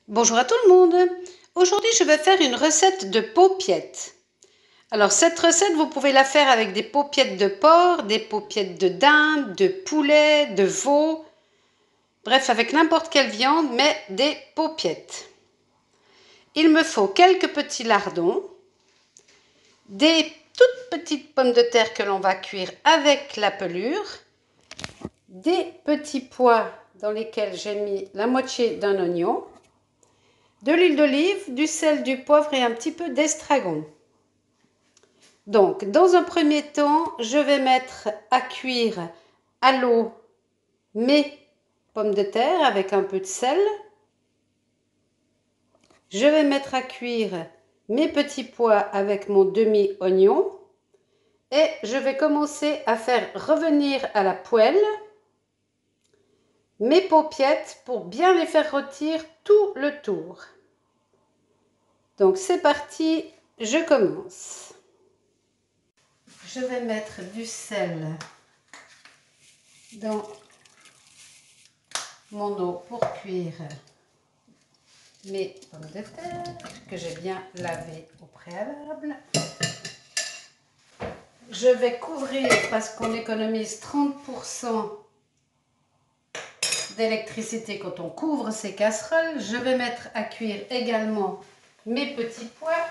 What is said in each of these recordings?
Bonjour à tout le monde. Aujourd'hui, je vais faire une recette de paupiettes. Alors, cette recette, vous pouvez la faire avec des paupiettes de porc, des paupiettes de dinde, de poulet, de veau, bref, avec n'importe quelle viande, mais des paupiettes. Il me faut quelques petits lardons, des toutes petites pommes de terre que l'on va cuire avec la pelure, des petits pois dans lesquels j'ai mis la moitié d'un oignon, de l'huile d'olive, du sel, du poivre et un petit peu d'estragon. Donc, dans un premier temps, je vais mettre à cuire à l'eau mes pommes de terre avec un peu de sel. Je vais mettre à cuire mes petits pois avec mon demi-oignon. Et je vais commencer à faire revenir à la poêle mes paupiettes pour bien les faire rôtir tout le tour. Donc, c'est parti, je commence. Je vais mettre du sel dans mon eau pour cuire mes pommes de terre que j'ai bien lavées au préalable. Je vais couvrir parce qu'on économise 30% d'électricité quand on couvre ces casseroles. Je vais mettre à cuire également mes petits pois.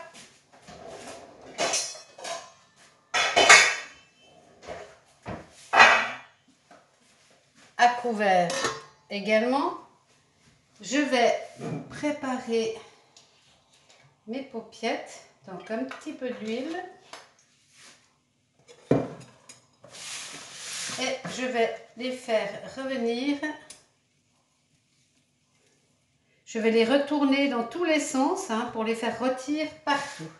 À couvert également. Je vais préparer mes paupiettes, donc un petit peu d'huile. Et je vais les faire revenir. Je vais les retourner dans tous les sens pour les faire rôtir partout.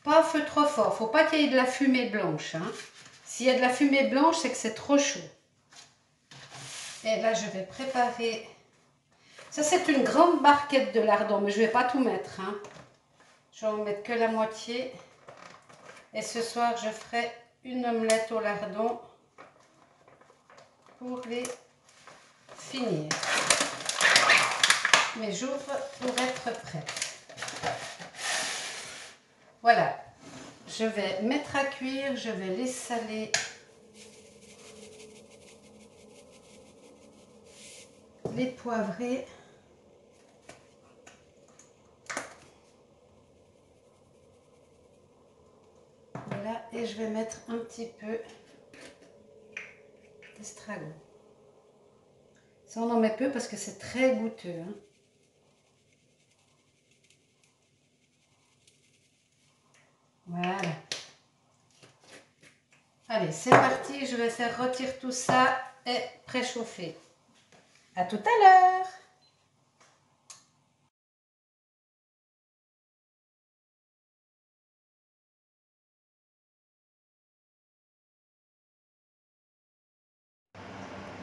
Pas à feu trop fort, faut pas qu'il y ait de la fumée blanche. S'il y a de la fumée blanche, c'est que c'est trop chaud. Et là, je vais préparer. Ça, c'est une grande barquette de lardons, mais je ne vais pas tout mettre. Je vais en mettre que la moitié. Et ce soir, je ferai une omelette au lardon pour les finir. Mais j'ouvre pour être prête. Voilà. Je vais mettre à cuire, je vais les saler. Les poivrer. Voilà, et je vais mettre un petit peu d'estragon. Ça, on en met peu parce que c'est très goûteux. Voilà. Allez, c'est parti, je vais faire rôtir tout ça et préchauffer. À tout à l'heure.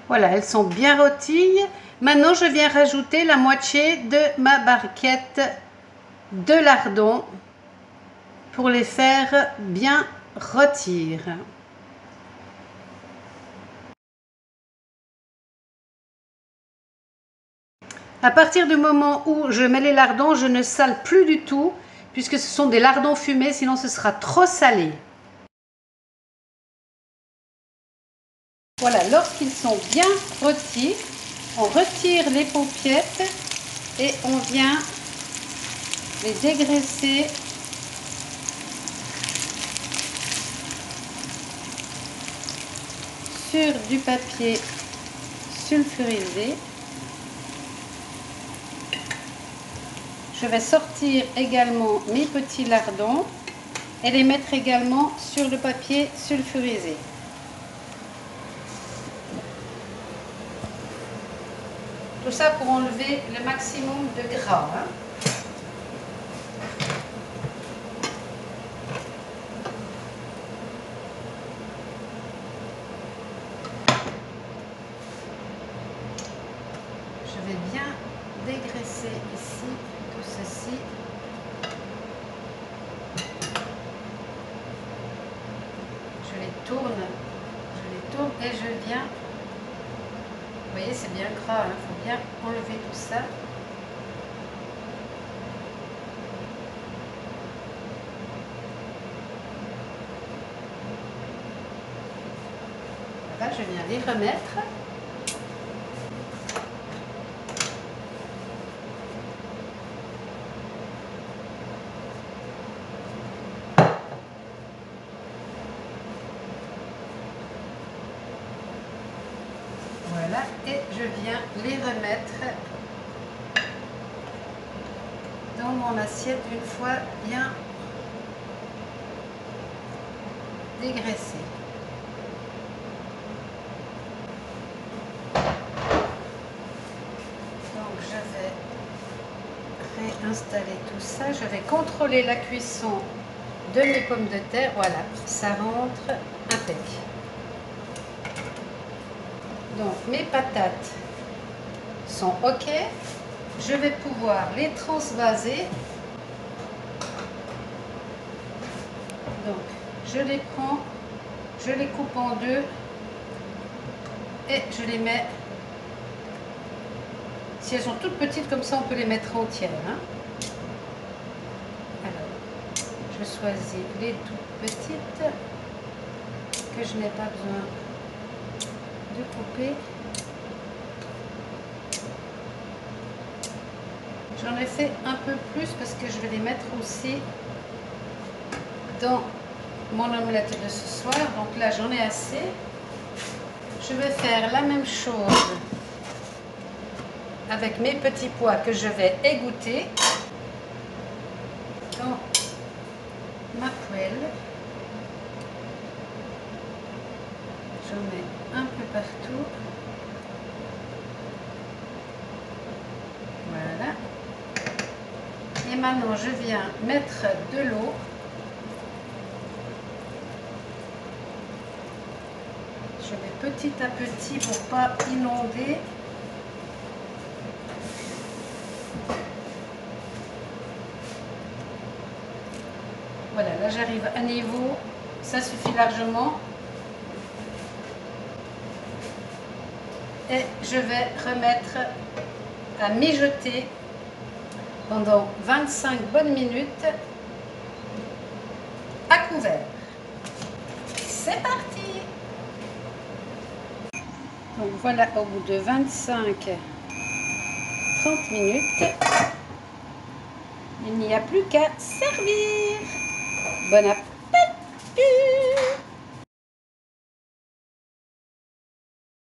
Voilà, elles sont bien rôties. Maintenant, je viens rajouter la moitié de ma barquette de lardons pour les faire bien rôtir. À partir du moment où je mets les lardons, je ne sale plus du tout puisque ce sont des lardons fumés, sinon ce sera trop salé. Voilà, lorsqu'ils sont bien rôtis, on retire les paupiettes et on vient les dégraisser sur du papier sulfurisé. Je vais sortir également mes petits lardons et les mettre également sur le papier sulfurisé. Tout ça pour enlever le maximum de gras. Je vais bien dégraisser ici tout ceci. Je les tourne et je viens Vous voyez, c'est bien gras, il faut bien enlever tout ça. Voilà, je viens les remettre. Voilà, et je viens les remettre dans mon assiette une fois bien dégraissée. Donc je vais réinstaller tout ça. Je vais contrôler la cuisson de mes pommes de terre. Voilà, ça rentre impec. Donc mes patates sont OK. Je vais pouvoir les transvaser. Donc je les prends, je les coupe en deux et je les mets. Si elles sont toutes petites comme ça, on peut les mettre entières. Hein. Alors, je choisis les toutes petites que je n'ai pas besoin de couper. J'en ai fait un peu plus parce que je vais les mettre aussi dans mon omelette de ce soir. Donc là, j'en ai assez. Je vais faire la même chose avec mes petits pois que je vais égoutter dans ma poêle. J'en mets un peu partout. Voilà. Et maintenant, je viens mettre de l'eau. Je vais petit à petit pour pas inonder. Voilà, là j'arrive à niveau, ça suffit largement. Et je vais remettre à mijoter pendant 25 bonnes minutes à couvert. C'est parti! Donc voilà, au bout de 25-30 minutes, il n'y a plus qu'à servir. Bon appétit!